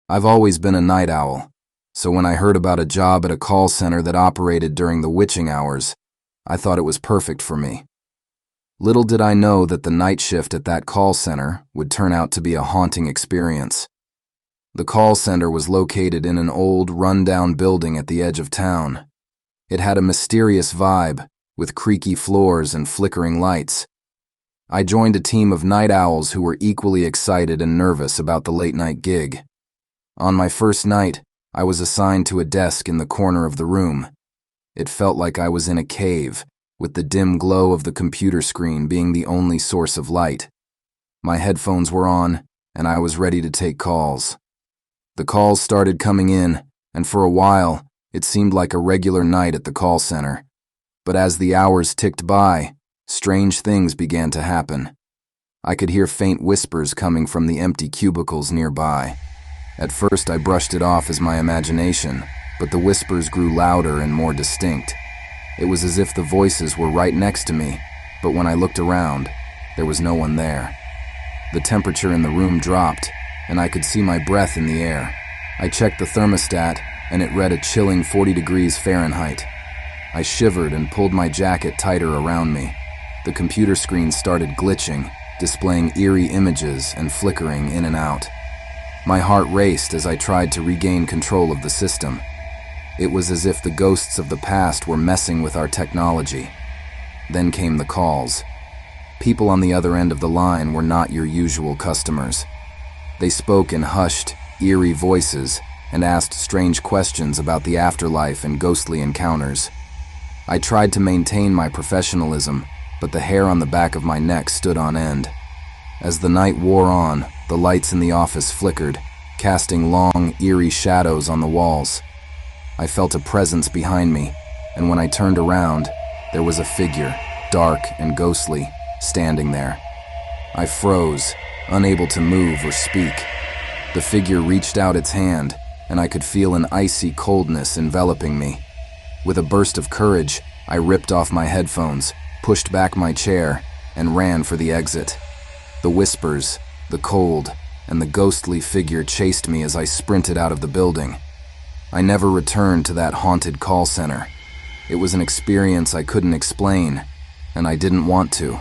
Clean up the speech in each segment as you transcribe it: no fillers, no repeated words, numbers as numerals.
I've always been a night owl, so when I heard about a job at a call center that operated during the witching hours, I thought it was perfect for me. Little did I know that the night shift at that call center would turn out to be a haunting experience. The call center was located in an old, run-down building at the edge of town. It had a mysterious vibe, with creaky floors and flickering lights. I joined a team of night owls who were equally excited and nervous about the late-night gig. On my first night, I was assigned to a desk in the corner of the room. It felt like I was in a cave, with the dim glow of the computer screen being the only source of light. My headphones were on, and I was ready to take calls. The calls started coming in, and for a while, it seemed like a regular night at the call center. But as the hours ticked by, strange things began to happen. I could hear faint whispers coming from the empty cubicles nearby. At first, I brushed it off as my imagination, but the whispers grew louder and more distinct. It was as if the voices were right next to me, but when I looked around, there was no one there. The temperature in the room dropped, and I could see my breath in the air. I checked the thermostat, and it read a chilling 40 degrees Fahrenheit. I shivered and pulled my jacket tighter around me. The computer screen started glitching, displaying eerie images and flickering in and out. My heart raced as I tried to regain control of the system. It was as if the ghosts of the past were messing with our technology. Then came the calls. People on the other end of the line were not your usual customers. They spoke in hushed, eerie voices and asked strange questions about the afterlife and ghostly encounters. I tried to maintain my professionalism, but the hair on the back of my neck stood on end. As the night wore on, the lights in the office flickered, casting long, eerie shadows on the walls. I felt a presence behind me, and when I turned around, there was a figure, dark and ghostly, standing there. I froze, unable to move or speak. The figure reached out its hand, and I could feel an icy coldness enveloping me. With a burst of courage, I ripped off my headphones, pushed back my chair, and ran for the exit. The whispers, the cold, and the ghostly figure chased me as I sprinted out of the building. I never returned to that haunted call center. It was an experience I couldn't explain, and I didn't want to.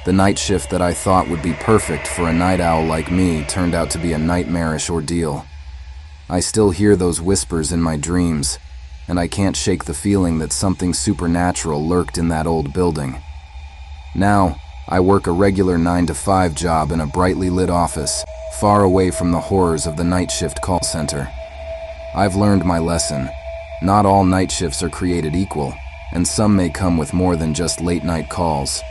The night shift that I thought would be perfect for a night owl like me turned out to be a nightmarish ordeal. I still hear those whispers in my dreams, and I can't shake the feeling that something supernatural lurked in that old building. Now, I work a regular 9-to-5 job in a brightly lit office, far away from the horrors of the night shift call center. I've learned my lesson. Not all night shifts are created equal, and some may come with more than just late-night calls.